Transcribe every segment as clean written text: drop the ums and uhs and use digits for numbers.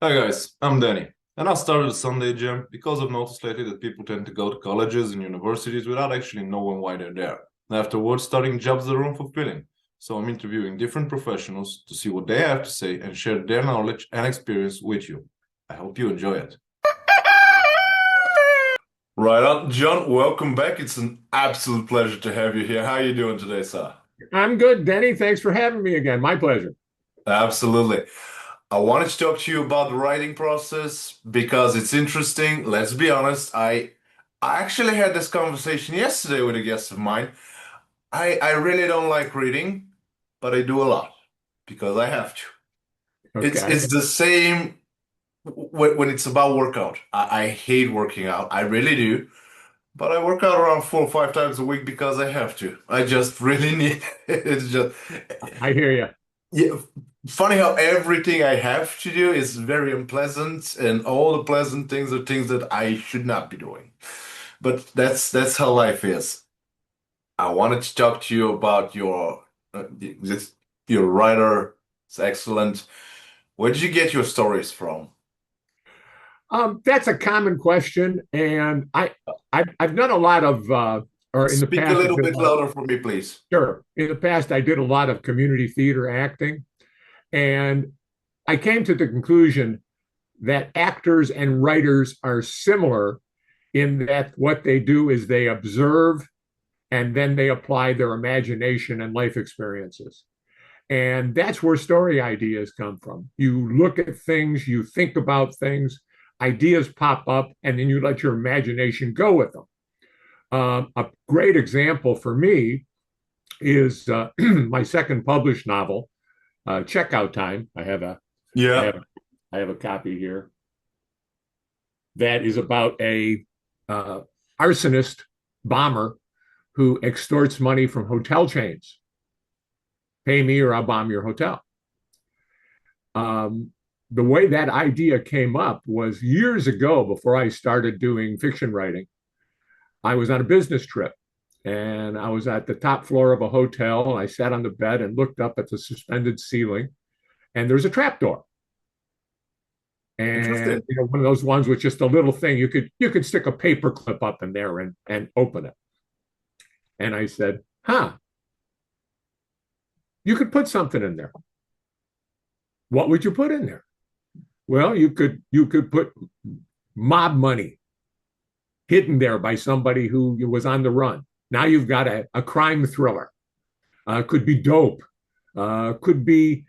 Hi guys, I'm Danny, and I started a Sunday gym because I've noticed lately that people tend to go to colleges and universities without actually knowing why they're there. And afterwards, starting jobs that are unfulfilling. So I'm interviewing different professionals to see what they have to say and share their knowledge and experience with you. I hope you enjoy it. Right on, John. Welcome back. It's an absolute pleasure to have you here. How are you doing today, sir? I'm good, Denny. Thanks for having me again. My pleasure. Absolutely. I wanted to talk to you about the writing process because it's interesting. Let's be honest, I actually had this conversation yesterday with a guest of mine. I really don't like reading, but I do a lot because I have to. Okay. It's the same when it's about workout. I hate working out. I really do. But I work out around 4 or 5 times a week because I have to. I just really need it. It's just I hear you. yeah, funny how everything I have to do is very unpleasant, and all the pleasant things are things that I should not be doing. But that's how life is. I wanted to talk to you about this, your writer. It's excellent. Where did you get your stories from? That's a common question, and I've done a lot of, or in the Speak a past, I little did a bit lot of, louder for me, please. sure. In the past, I did a lot of community theater acting, and I came to the conclusion that actors and writers are similar in that what they do is they observe and then they apply their imagination and life experiences. And that's where story ideas come from. You look at things, you think about things, ideas pop up, and then you let your imagination go with them. A great example for me is my second published novel, Checkout Time. I Yeah. have, I have a copy here that is about a uh, arsonist bomber who extorts money from hotel chains. Pay me or I'll bomb your hotel. Um, the way that idea came up was years ago before I started doing fiction writing. I was on a business trip and I was at the top floor of a hotel. And I sat on the bed and looked up at the suspended ceiling, and there's a trap door. And Interesting. one of those ones with just a little thing you could stick a paper clip up in there and open it. And I said, "Huh, you could put something in there. What would you put in there?" Well, you could put mob money hidden there by somebody who was on the run. Now you've got a crime thriller. Could be dope. Could be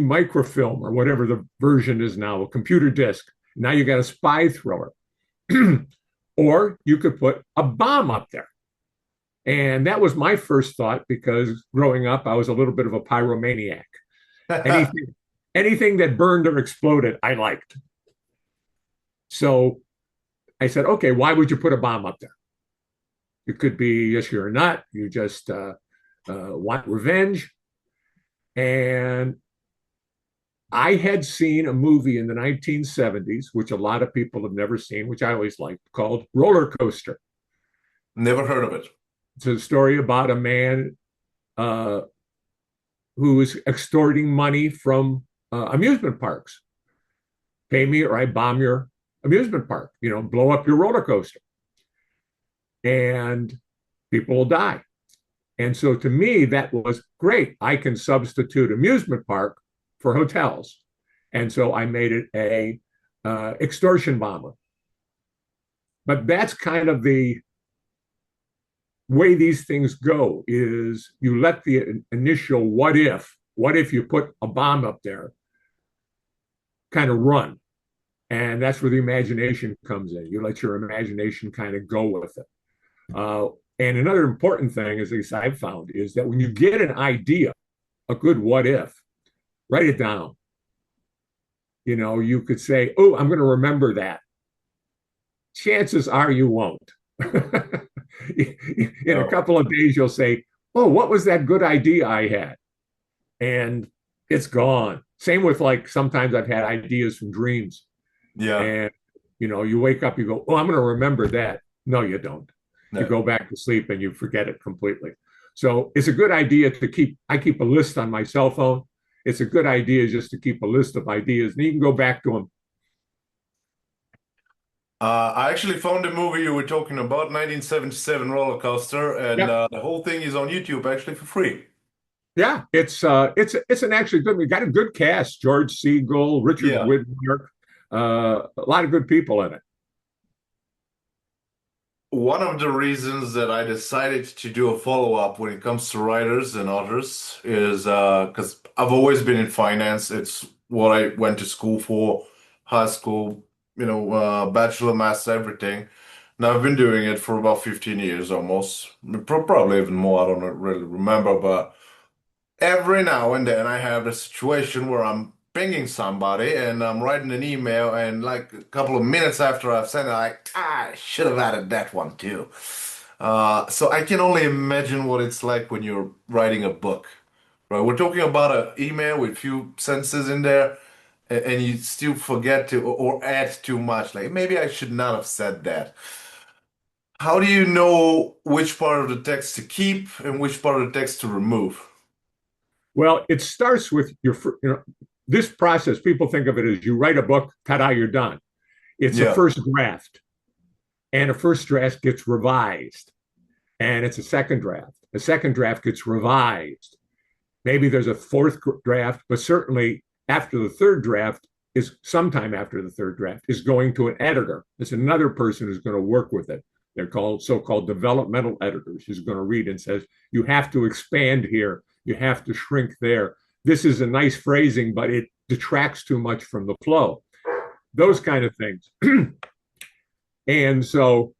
microfilm or whatever the version is now, a computer disc. Now you got a spy thriller. Or you could put a bomb up there. And that was my first thought because growing up, I was a little bit of a pyromaniac. Anything, anything that burned or exploded, I liked. So I said, okay, why would you put a bomb up there? It could be yes, you're not. You just want revenge. And I had seen a movie in the 1970s, which a lot of people have never seen, which I always liked, called Roller Coaster. Never heard of it. It's a story about a man uh, who is extorting money from amusement parks. Pay me or I bomb your amusement park, blow up your roller coaster. And people will die. And so to me, that was great. I can substitute amusement park for hotels. And so I made it a extortion bomber. But that's kind of the way these things go is you let the initial what if you put a bomb up there kind of run. And that's where the imagination comes in. You let your imagination kind of go with it. And another important thing, as I've found, is that when you get an idea, a good what if, write it down. You could say, oh, I'm going to remember that. Chances are you won't. In a No. couple of days, you'll say, oh, what was that good idea I had? And it's gone. Same with like sometimes I've had ideas from dreams. Yeah. And, you wake up, you go, oh, I'm going to remember that. No, you don't. You No. go back to sleep and you forget it completely. So it's a good idea I keep a list on my cell phone. It's a good idea just to keep a list of ideas and you can go back to them I actually found the movie you were talking about, 1977 roller coaster, and Yep. the whole thing is on YouTube actually for free. Yeah, it's an actually good. We got a good cast: George Siegel, Richard Yeah. Widmark, a lot of good people in it. One of the reasons that I decided to do a follow-up when it comes to writers and authors is because I've always been in finance. It's what I went to school for, high school, bachelor, master, everything. Now I've been doing it for about 15 years almost, probably even more. I don't really remember, but every now and then I have a situation where I'm pinging somebody and I'm writing an email, and like a couple of minutes after I've sent it, I should have added that one too. So I can only imagine what it's like when you're writing a book, right? We're talking about an email with few sentences in there, and you still forget to or add too much. Like maybe I should not have said that. How do you know which part of the text to keep and which part of the text to remove? Well, it starts with this process. People think of it as you write a book, ta-da, you're done. It's a Yeah. first draft, and a first draft gets revised, and it's a second draft. A second draft gets revised. Maybe there's a fourth draft, but certainly after the third draft is sometime after the third draft is going to an editor. It's another person who's going to work with it. They're called so-called developmental editors who's going to read and says, you have to expand here. You have to shrink there. This is a nice phrasing, but it detracts too much from the flow. Those kind of things. And so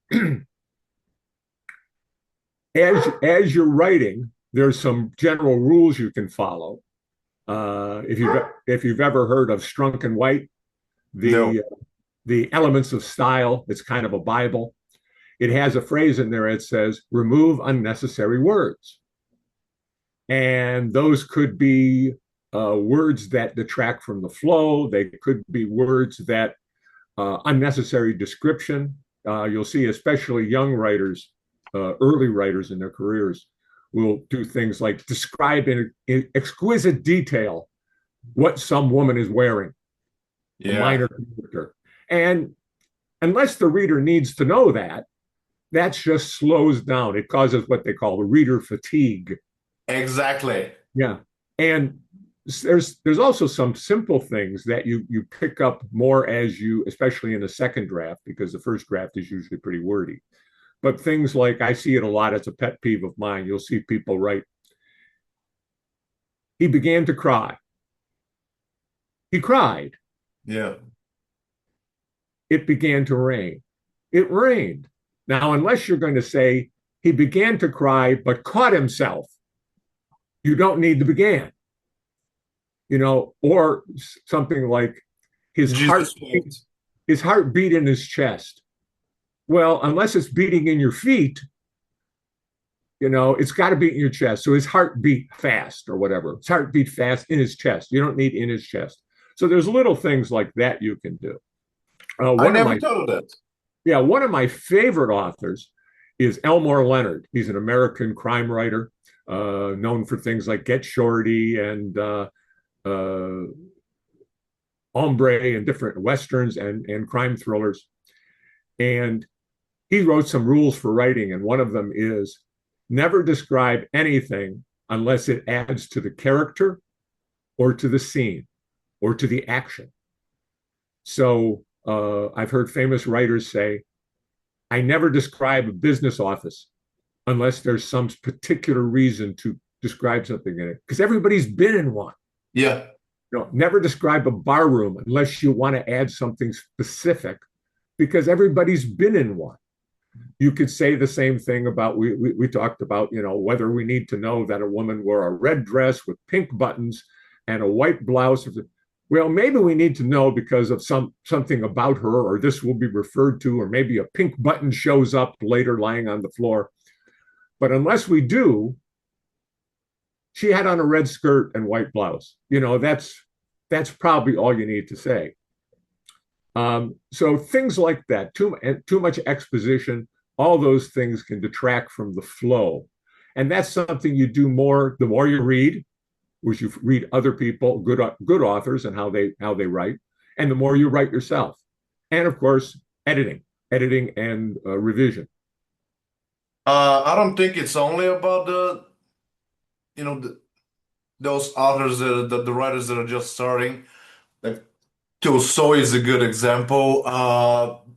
as you're writing, there's some general rules you can follow. If you've ever heard of Strunk and White, No. the the elements of style, it's kind of a Bible. It has a phrase in there. It says, "Remove unnecessary words," and those could be words that detract from the flow. They could be words that unnecessary description. You'll see, especially young writers, early writers in their careers, will do things like describe in exquisite detail what some woman is wearing, a Yeah. minor character. And unless the reader needs to know that, that just slows down. It causes what they call the reader fatigue. Exactly. Yeah. And there's also some simple things that you pick up more as you, especially in the second draft, because the first draft is usually pretty wordy. But things like, I see it a lot, it's a pet peeve of mine. You'll see people write, he began to cry. He cried. Yeah. It began to rain. It rained. Now, unless you're going to say he began to cry but caught himself, you don't need the began, or something like his heart Jesus wept. his heart beat in his chest. Well, unless it's beating in your feet, it's got to beat in your chest. So his heart beat fast or whatever. His heart beat fast in his chest. You don't need in his chest. So there's little things like that you can do. I One of never my thought of that. Yeah, one of my favorite authors is Elmore Leonard. He's an American crime writer, known for things like Get Shorty and uh, Hombre and different westerns and crime thrillers. And he wrote some rules for writing, and one of them is never describe anything unless it adds to the character or to the scene or to the action. So I've heard famous writers say, I never describe a business office unless there's some particular reason to describe something in it, because everybody's been in one. Yeah. Never describe a bar room unless you want to add something specific, because everybody's been in one. You could say the same thing about we talked about whether we need to know that a woman wore a red dress with pink buttons and a white blouse. Well, maybe we need to know because of something about her, or this will be referred to, or maybe a pink button shows up later lying on the floor. But unless we do, she had on a red skirt and white blouse. That's probably all you need to say. So things like that, too much exposition, all those things can detract from the flow. And that's something you do more the more you read, which you read other people, good authors and how they write, and the more you write yourself. And of course, editing. editing and revision. I don't think it's only about you know, those authors the writers that are just starting. Like Tolstoy is a good example.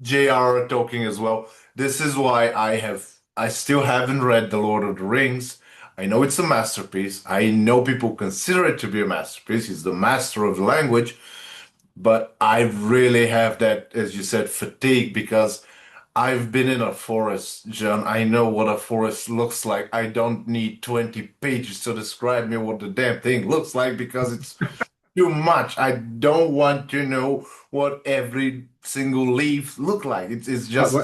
J.R. Tolkien as well. This is why I still haven't read The Lord of the Rings. I know it's a masterpiece. I know people consider it to be a masterpiece. He's the master of the language, but I really have that, as you said, fatigue because I've been in a forest, John. I know what a forest looks like. I don't need 20 pages to describe me what the damn thing looks like because it's too much. I don't want to know what every single leaf look like. It's just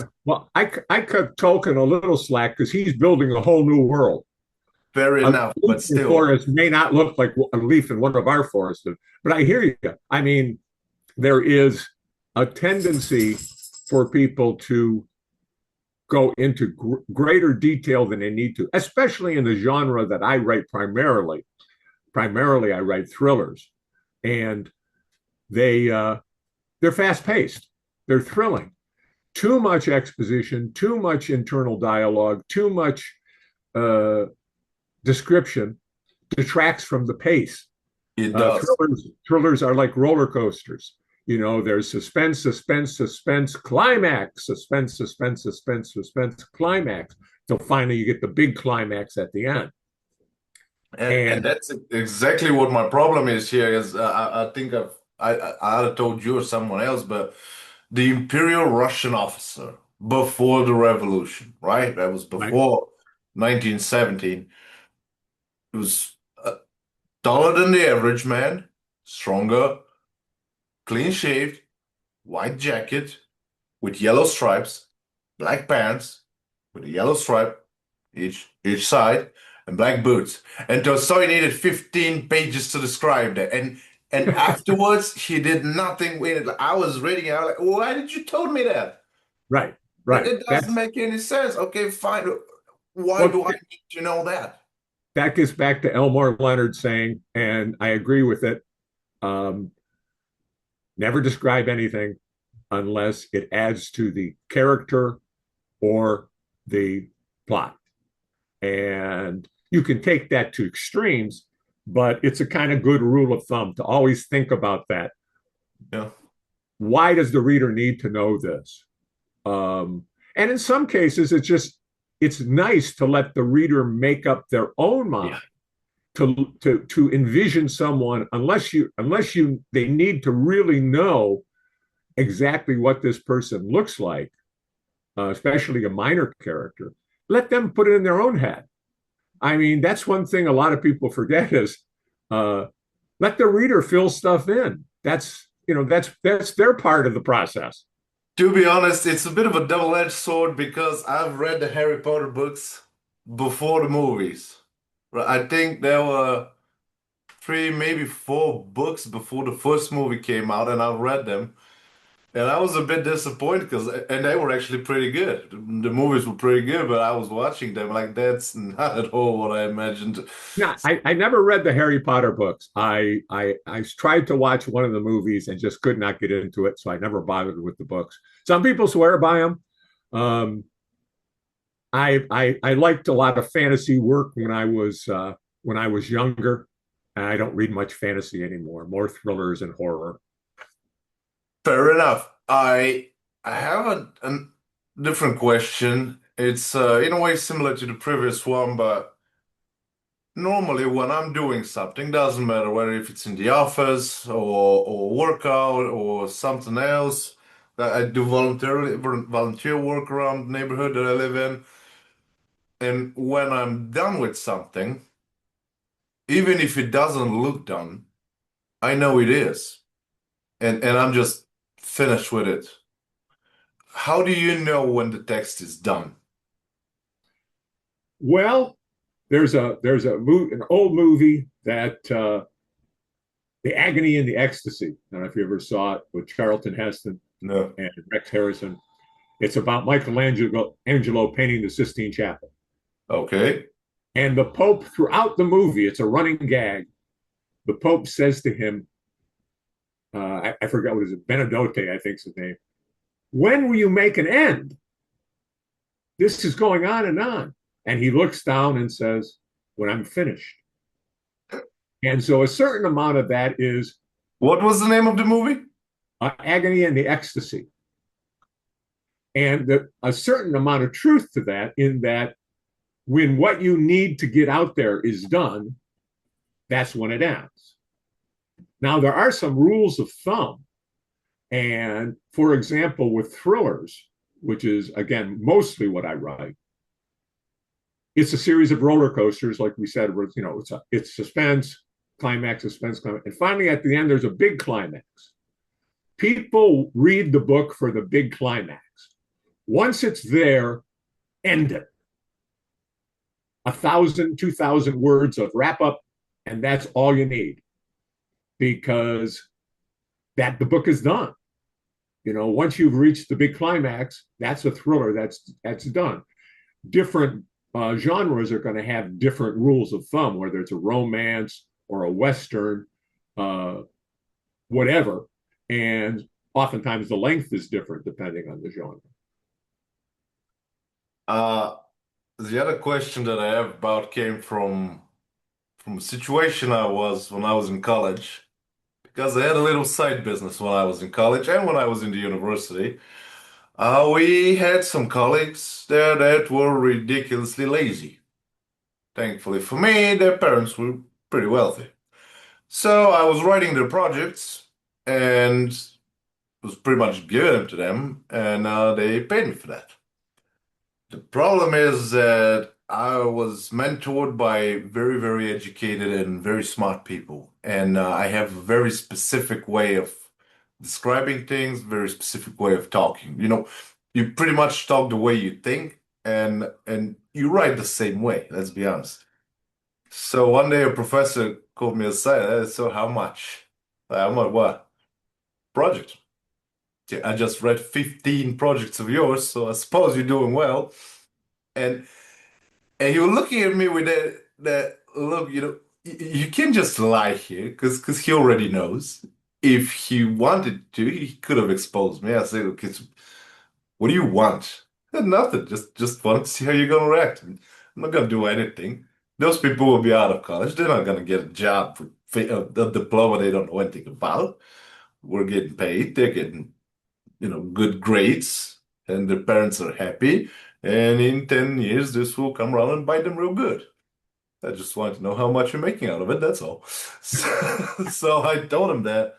I cut Tolkien a little slack because he's building a whole new world. fair A enough, leaf but in still, forest may not look like a leaf in one of our forests, but I hear you. I mean, there is a tendency for people to go into greater detail than they need to, especially in the genre that I write primarily. Primarily, I write thrillers, and they they're fast paced. They're thrilling. Too much exposition, too much internal dialogue, too much uh, description detracts from the pace. it does. Thrillers are like roller coasters. You know, there's suspense, suspense, suspense, climax, suspense, suspense, suspense, suspense, climax. Till finally you get the big climax at the end. And And that's exactly what my problem is here. Is I think I had told you or someone else, but the Imperial Russian officer before the revolution, right? That was right, before 1917. It was taller than the average man, stronger, clean shaved, white jacket with yellow stripes, black pants with a yellow stripe each side, and black boots. And Tolstoy needed 15 pages to describe that. And afterwards, he did nothing with it. Like, I was reading it, I was like, why did you told me that? right, It, right. it doesn't make any sense. Okay, fine. Why Well, do I need to know that? that gets back to Elmore Leonard saying, and I agree with it. Um, Never describe anything unless it adds to the character or the plot. And you can take that to extremes, but it's a kind of good rule of thumb to always think about that. Yeah. Why does the reader need to know this? And in some cases, it's nice to let the reader make up their own Yeah. mind to envision someone unless you they need to really know exactly what this person looks like, especially a minor character. Let them put it in their own head. I mean, that's one thing a lot of people forget is uh, let the reader fill stuff in. That's their part of the process. To be honest, it's a bit of a double-edged sword because I've read the Harry Potter books before the movies. I think there were three, maybe four books before the first movie came out, and I've read them. And I was a bit disappointed and they were actually pretty good. The movies were pretty good, but I was watching them like that's not at all what I imagined. No, I never read the Harry Potter books. I tried to watch one of the movies and just could not get into it, so I never bothered with the books. Some people swear by them. Um, I liked a lot of fantasy work when I was younger. I don't read much fantasy anymore. More thrillers and horror. Fair enough. I have a different question. It's in a way similar to the previous one, but normally when I'm doing something, doesn't matter whether if it's in the office or workout or something else. That I do volunteer work around the neighborhood that I live in. And when I'm done with something, even if it doesn't look done, I know it is. And I'm just finished with it. How do you know when the text is done? Well, there's an old movie that The Agony and the Ecstasy. I don't know if you ever saw it with Charlton Heston No. and Rex Harrison. It's about Angelo painting the Sistine Chapel. Okay. And the Pope, throughout the movie, it's a running gag. The Pope says to him, I forgot what is it, Benedote, I think is his name. When will you make an end? This is going on and on. And he looks down and says, when I'm finished. And so a certain amount of that is What was the name of the movie? agony and the ecstasy. And a certain amount of truth to that, in that when what you need to get out there is done, that's when it ends. Now, there are some rules of thumb. And for example, with thrillers, which is, again, mostly what I write, it's a series of roller coasters, like we said, where, it's suspense, climax, suspense, climax. And finally, at the end, there's a big climax. People read the book for the big climax. Once it's there, end it. 1,000, 2,000 words of wrap up, and that's all you need, because that the book is done. Once you've reached the big climax, that's a thriller. That's done. Different genres are going to have different rules of thumb, whether it's a romance or a western, uh, whatever. And oftentimes the length is different depending on the genre. Uh, the other question that I have about came from a situation I was when I was in college, because I had a little side business when I was in college and when I was in the university. We had some colleagues there that were ridiculously lazy. Thankfully for me, their parents were pretty wealthy. So I was writing their projects and was pretty much giving them to them, and they paid me for that. The problem is that I was mentored by very, very educated and very smart people, and I have a very specific way of describing things, very specific way of talking. You pretty much talk the way you think, and you write the same way. Let's be honest. So one day a professor called me aside. So how much? I'm like, what? Project. Yeah, I just read 15 projects of yours, so I suppose you're doing well. And and he was looking at me with that look, you can't just lie here because he already knows. If he wanted to, he could have exposed me. I said, okay, so what do you want? Nothing. Just wanted to see how you're gonna react. I'm not gonna do anything. Those people will be out of college. They're not gonna get a job with a diploma they don't know anything about. We're getting paid. They're getting, good grades, and their parents are happy. And in 10 years, this will come around and bite them real good. I just want to know how much you're making out of it. That's all. So I told him that.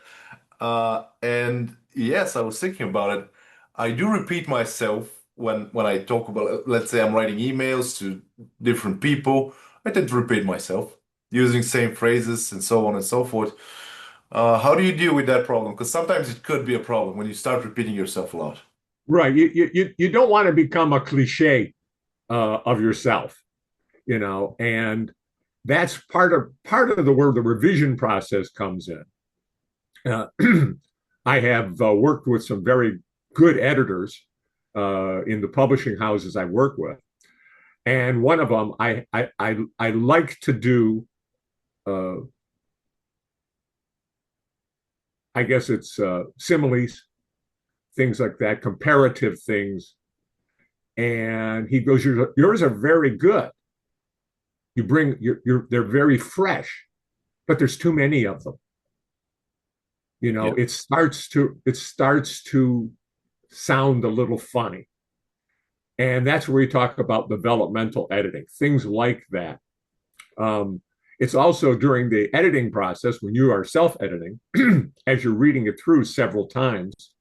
And yes, I was thinking about it. I do repeat myself when I talk about, let's say I'm writing emails to different people. I tend to repeat myself using same phrases and so on and so forth. How do you deal with that problem? Because sometimes it could be a problem when you start repeating yourself a lot. Right. You don't want to become a cliche of yourself, and that's part of the where the revision process comes in. Uh, I have worked with some very good editors in the publishing houses I work with, and one of them I like to do. Uh, I guess it's similes, things like that, comparative things. And he goes, yours are very good. You bring they're very fresh, but there's too many of them. Yeah. It starts to sound a little funny. And that's where we talk about developmental editing, things like that. Um, it's also during the editing process when you are self-editing, as you're reading it through several times,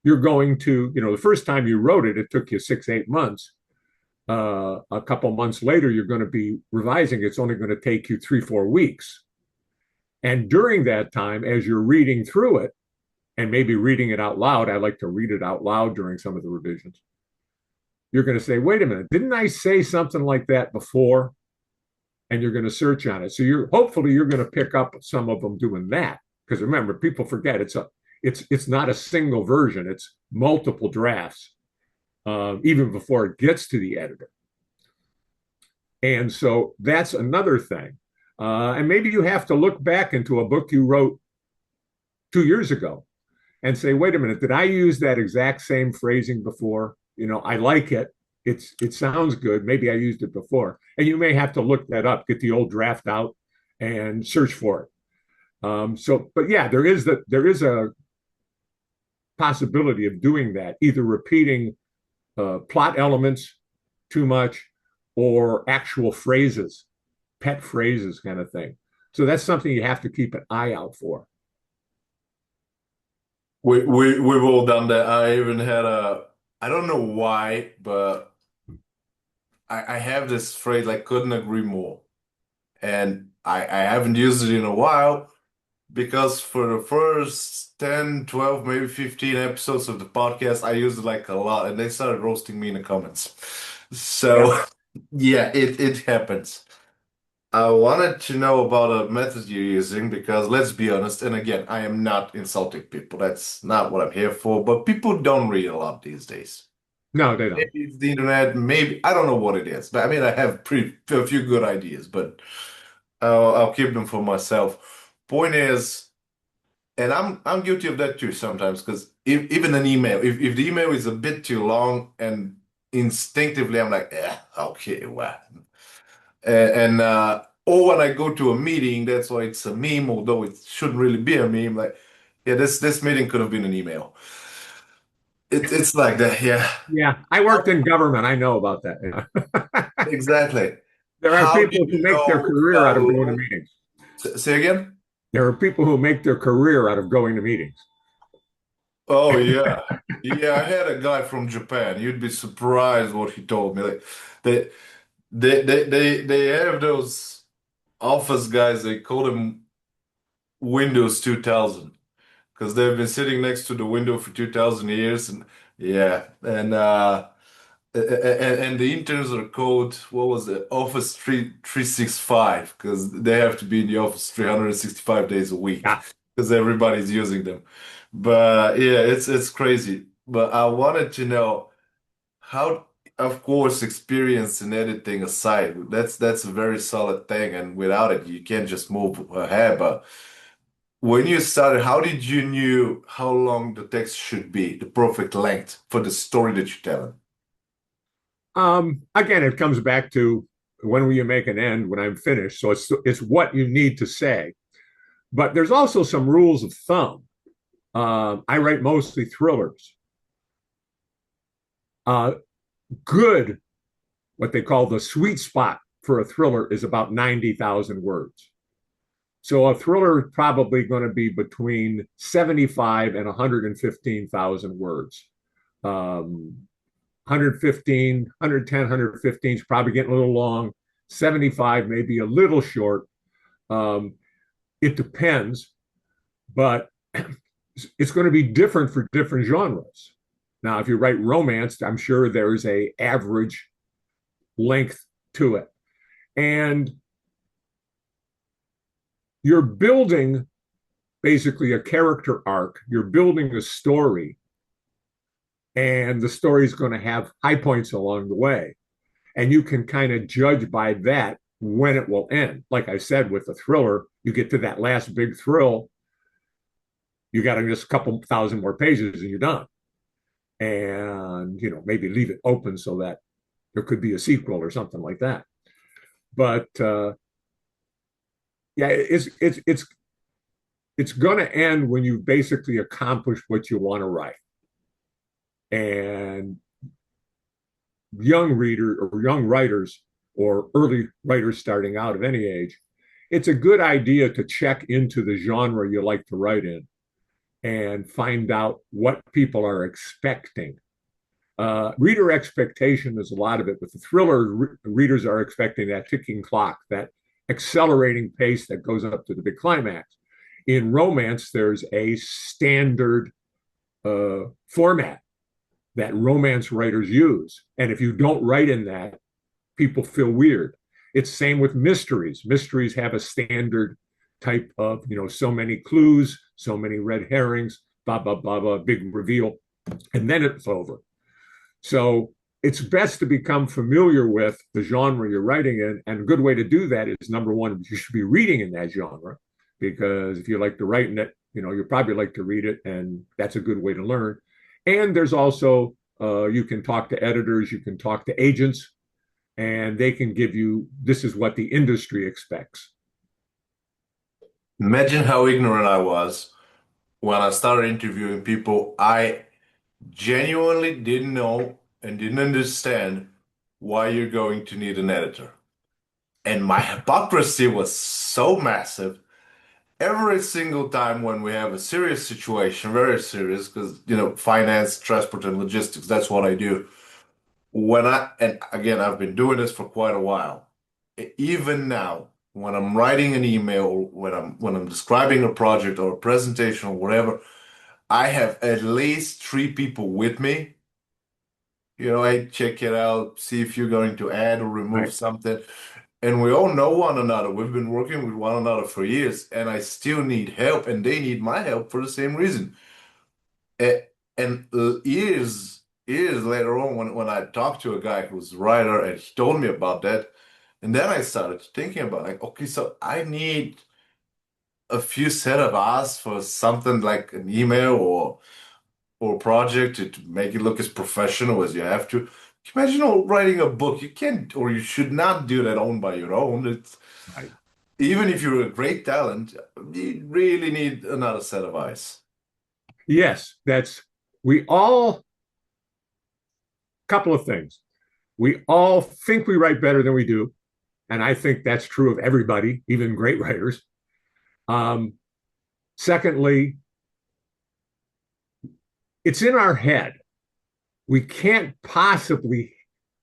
you're going to, the first time you wrote it, it took you 6, 8 months. A couple months later, you're going to be revising. It's only going to take you 3, 4 weeks. And during that time, as you're reading through it and maybe reading it out loud, I like to read it out loud during some of the revisions. You're going to say, wait a minute, didn't I say something like that before? And you're going to search on it. So hopefully you're going to pick up some of them doing that. Because remember, people forget it's not a single version, it's multiple drafts, even before it gets to the editor. And so that's another thing. And maybe you have to look back into a book you wrote 2 years ago and say, wait a minute, did I use that exact same phrasing before? I like it. It sounds good. Maybe I used it before. And you may have to look that up, get the old draft out and search for it. But yeah, there is a possibility of doing that, either repeating plot elements too much or actual phrases, pet phrases kind of thing. So that's something you have to keep an eye out for. We've all done that. I even had I don't know why, but I have this phrase, I couldn't agree more. And I haven't used it in a while because for the first 10, 12, maybe 15 episodes of the podcast, I used it like a lot and they started roasting me in the comments. Yeah. So yeah, it happens. I wanted to know about a method you're using because let's be honest, and again, I am not insulting people. That's not what I'm here for, but people don't read a lot these days. No, they don't. Maybe it's the internet, maybe I don't know what it is. But I mean, I have a few good ideas, but I'll keep them for myself. Point is, and I'm guilty of that too sometimes because even an email, if the email is a bit too long and instinctively I'm like, yeah, okay, well. Or when I go to a meeting, that's why it's a meme, although it shouldn't really be a meme. Like, yeah, this meeting could have been an email. It's like that, yeah. Yeah, I worked in government. I know about that. Yeah. Exactly. There are How do people who you make their know career out of going to how? meetings. Say again? There are people who make their career out of going to meetings. Oh yeah. Yeah, I had a guy from Japan. You'd be surprised what he told me. Like they they have those office guys, they call them Windows 2000 because they've been sitting next to the window for 2000 years and yeah, and the interns are called what was it? Office 365 because they have to be in the office 365 days a week Yeah. because everybody's using them. But yeah, it's crazy. But I wanted to know how, of course, experience in editing aside, that's a very solid thing, and without it, you can't just move ahead. But when you started, how did you knew how long the text should be, the perfect length for the story that you're telling? Again, it comes back to when will you make an end when I'm finished. So it's what you need to say. But there's also some rules of thumb. I write mostly thrillers. Uh, Good, what they call the sweet spot for a thriller is about 90,000 words. So a thriller is probably going to be between 75 and 115,000 words. 115, 110, 115 is probably getting a little long. 75 maybe a little short. Um, it depends, but it's going to be different for different genres. Now, if you write romance, I'm sure there's a average length to it. And you're building basically a character arc, you're building a story, and the story is going to have high points along the way. And you can kind of judge by that when it will end. Like I said, with a thriller, you get to that last big thrill, you got just a couple thousand more pages and you're done. And, maybe leave it open so that there could be a sequel or something like that. But yeah, it's going to end when you basically accomplish what you want to write. And young writers or early writers starting out of any age, it's a good idea to check into the genre you like to write in and find out what people are expecting. Reader expectation is a lot of it. With the thriller, readers are expecting that ticking clock, that accelerating pace that goes up to the big climax. In romance, there's a standard format that romance writers use. And if you don't write in that, people feel weird. It's same with mysteries. Mysteries have a standard type of, so many clues, so many red herrings, blah, blah, blah, blah, big reveal, and then it's over. So it's best to become familiar with the genre you're writing in. And a good way to do that is number one, you should be reading in that genre, because if you like to write in it, You probably like to read it, and that's a good way to learn. And there's also you can talk to editors, you can talk to agents, and they can give you this is what the industry expects. Imagine how ignorant I was when I started interviewing people. I genuinely didn't know and didn't understand why you're going to need an editor. And my hypocrisy was so massive. Every single time when we have a serious situation, very serious, because, finance, transport, and logistics, that's what I do. And again, I've been doing this for quite a while. Even now, when I'm writing an email, or when I'm describing a project or a presentation or whatever, I have at least three people with me. I check it out, see if you're going to add or remove Right. something. And we all know one another. We've been working with one another for years, and I still need help, and they need my help for the same reason. And years later on, when I talked to a guy who's a writer, and he told me about that, and then I started thinking about like, okay, so I need a few set of eyes for something like an email or project to make it look as professional as you have to. Imagine writing a book. You can't or you should not do that on by your own. It's Right. even if you're a great talent, you really need another set of eyes. Yes, that's we all couple of things. We all think we write better than we do, and I think that's true of everybody, even great writers. Um, Secondly, it's in our head. We can't possibly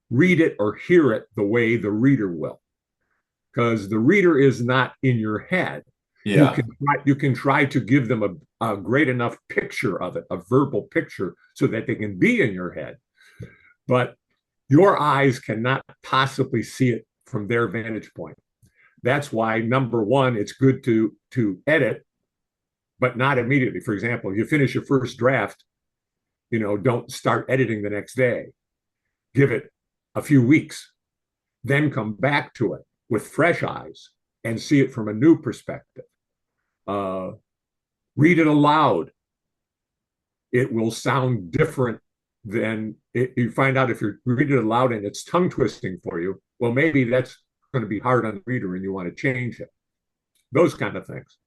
read it or hear it the way the reader will, because the reader is not in your head. You Yeah. can you can try to give them a great enough picture of it, a verbal picture, so that they can be in your head. But your eyes cannot possibly see it from their vantage point. That's why number one, it's good to edit, but not immediately. For example, you finish your first draft, don't start editing the next day. Give it a few weeks, then come back to it with fresh eyes and see it from a new perspective. Uh, Read it aloud. It will sound different than you find out if you're reading it aloud and it's tongue twisting for you. Well, maybe that's going to be hard on the reader and you want to change it. Those kind of things.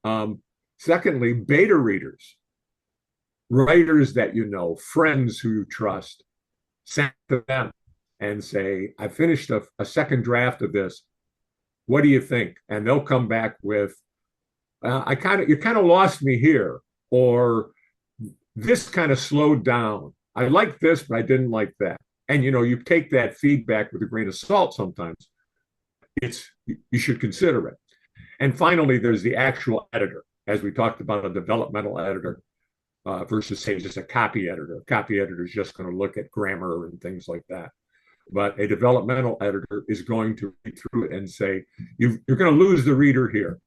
Um, Secondly, beta readers, writers that you know, friends who you trust, send to them and say, I finished a second draft of this. What do you think? And they'll come back with, you kind of lost me here, or this kind of slowed down. I like this, but I didn't like that. And you take that feedback with a grain of salt sometimes. You should consider it. And finally, there's the actual editor, as we talked about a developmental editor versus say just a copy editor. A copy editor is just going to look at grammar and things like that. But a developmental editor is going to read through it and say, you're going to lose the reader here.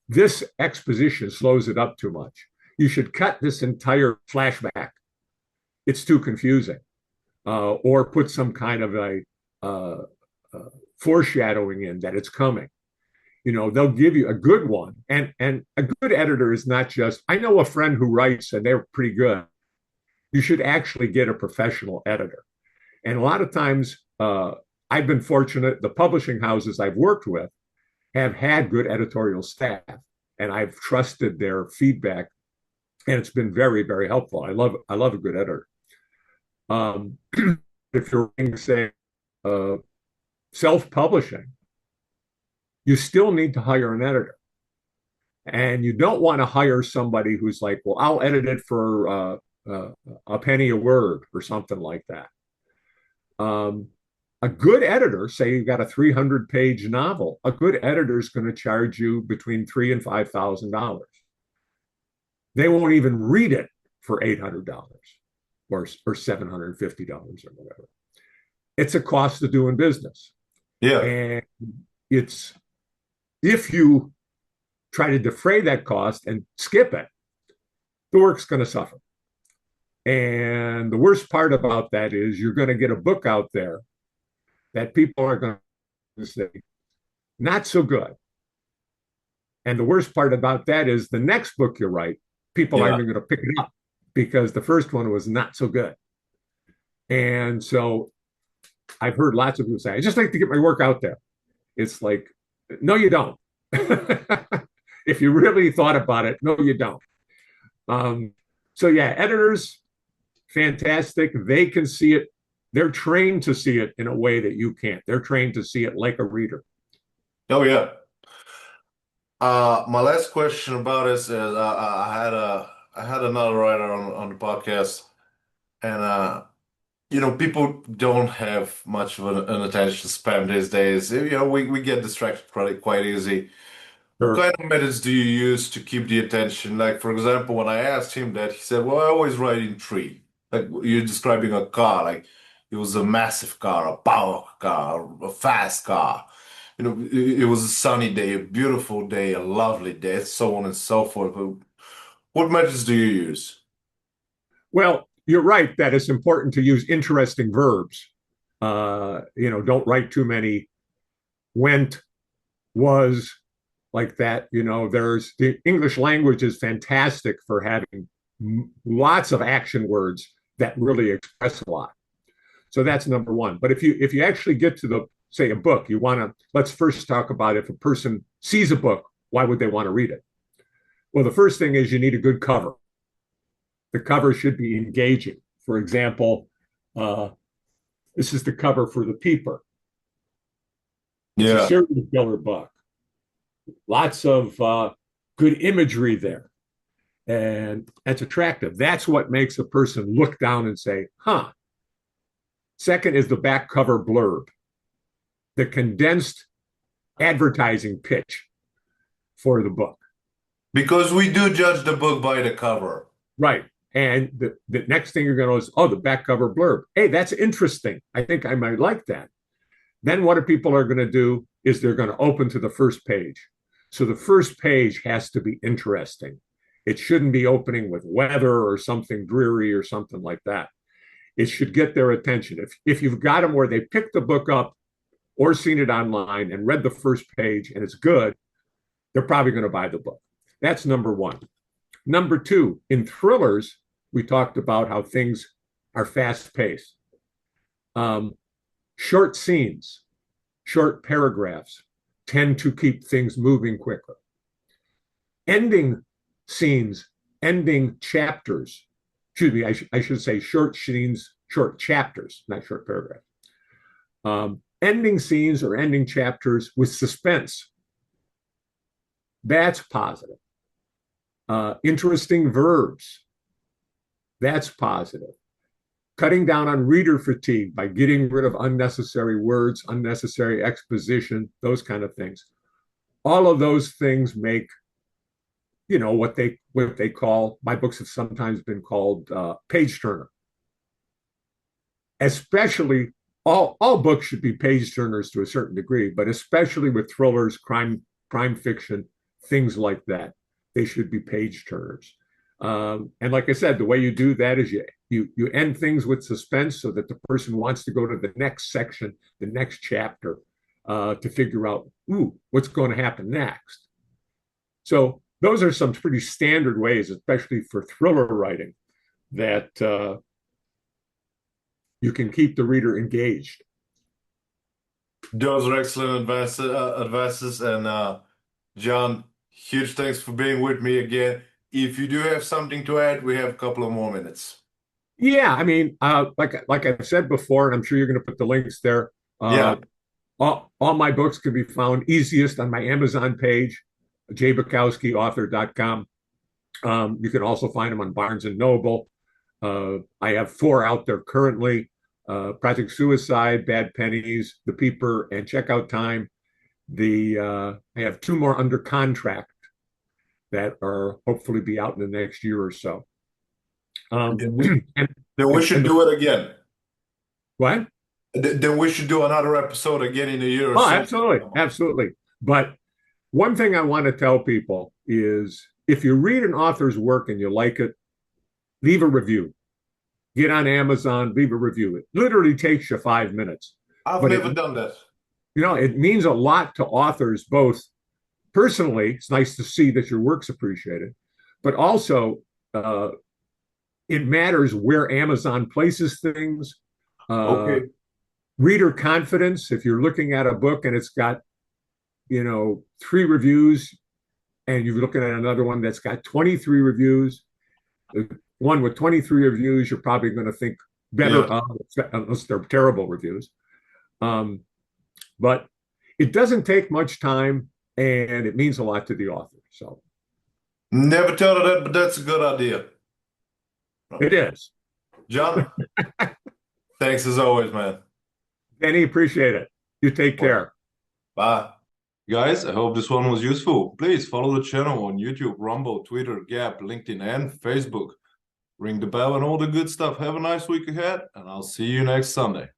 This exposition slows it up too much. You should cut this entire flashback. It's too confusing. Or put some kind of a foreshadowing in that it's coming. They'll give you a good one. And a good editor is not just, I know a friend who writes and they're pretty good. You should actually get a professional editor. And a lot of times, I've been fortunate, the publishing houses I've worked with have had good editorial staff, and I've trusted their feedback, and it's been very, very helpful. I love a good editor. Um, if you're say uh, self-publishing, you still need to hire an editor, and you don't want to hire somebody who's like, well, I'll edit it for a penny a word or something like that. A good editor, say you've got a 300-page novel, a good editor is going to charge you between $3,000 and $5,000. They won't even read it for $800 or $750 or whatever. It's a cost of doing business. Yeah. And it's if you try to defray that cost and skip it, the work's going to suffer. And the worst part about that is you're going to get a book out there that people are going to say, not so good. And the worst part about that is the next book you write, people aren't Yeah. even going to pick it up because the first one was not so good. And so I've heard lots of people say, I just like to get my work out there. It's like, no, you don't. If you really thought about it, no, you don't. Um, so, yeah, editors, fantastic. They can see it. They're trained to see it in a way that you can't. They're trained to see it like a reader. Oh yeah. My last question about this is I had another writer on the podcast, and people don't have much of an attention span these days. We get distracted quite easy. What Sure. kind of methods do you use to keep the attention? Like, for example, when I asked him that, he said, "Well, I always write in tree." Like you're describing a car, like it was a massive car, a power car, a fast car. It was a sunny day, a beautiful day, a lovely day, so on and so forth. But what methods do you use? Well, you're right that it's important to use interesting verbs. Don't write too many went, was, like that. There's the English language is fantastic for having lots of action words that really express a lot. So that's number one. But if you actually get to the say a book, you want to let's first talk about if a person sees a book, why would they want to read it? Well, the first thing is you need a good cover. The cover should be engaging. For example, uh, this is the cover for The Peeper. It's a Yeah. serial killer book. Lots of good imagery there. And that's attractive. That's what makes a person look down and say, huh. Second is the back cover blurb, the condensed advertising pitch for the book. Because we do judge the book by the cover. Right. And the next thing you're going to is, oh, the back cover blurb. Hey, that's interesting. I think I might like that. Then what people are going to do is they're going to open to the first page. So the first page has to be interesting. It shouldn't be opening with weather or something dreary or something like that. It should get their attention. If you've got them where they picked the book up or seen it online and read the first page and it's good, they're probably going to buy the book. That's number one. Number two, in thrillers, we talked about how things are fast paced. Um, Short scenes, short paragraphs tend to keep things moving quicker. Ending scenes, ending chapters, excuse me, I should say short scenes, short chapters, not short paragraphs. Ending scenes or ending chapters with suspense, that's positive. Interesting verbs, that's positive. Cutting down on reader fatigue by getting rid of unnecessary words, unnecessary exposition, those kind of things. All of those things make, what they call, my books have sometimes been called page turner. Especially all books should be page turners to a certain degree, but especially with thrillers, crime fiction, things like that, they should be page turners. And like I said, the way you do that is you end things with suspense so that the person wants to go to the next section, the next chapter, to figure out, what's going to happen next. So those are some pretty standard ways, especially for thriller writing, that you can keep the reader engaged. Those are excellent advices. And John, huge thanks for being with me again. If you do have something to add, we have a couple of more minutes. Yeah, I mean, like I've said before, and I'm sure you're going to put the links there. Yeah. All my books can be found easiest on my Amazon page, jbukowskiauthor.com. You can also find them on Barnes and Noble. I have 4 out there currently: Project Suicide, Bad Pennies, The Peeper, and Checkout Time. I have 2 more under contract that are hopefully be out in the next year or so. Then we, and, then we should and do it again. what? Then we should do another episode again in a year or Oh, so. absolutely, absolutely. But one thing I want to tell people is if you read an author's work and you like it, leave a review. Get on Amazon, leave a review. It literally takes you 5 minutes. I've But never done that. it means a lot to authors, both personally, it's nice to see that your work's appreciated, but also uh, it matters where Amazon places things. Uh, Okay. Reader confidence. If you're looking at a book and it's got, 3 reviews, and you're looking at another one that's got 23 reviews, the one with 23 reviews, you're probably going to think better Yeah. of, unless they're terrible reviews. But it doesn't take much time, and it means a lot to the author. So Never thought of that, but that's a good idea. it is. John, thanks as always, man. Danny, appreciate it. You take care. Bye. Guys, I hope this one was useful. Please follow the channel on YouTube, Rumble, Twitter, Gap, LinkedIn, and Facebook. Ring the bell and all the good stuff. Have a nice week ahead, and I'll see you next Sunday.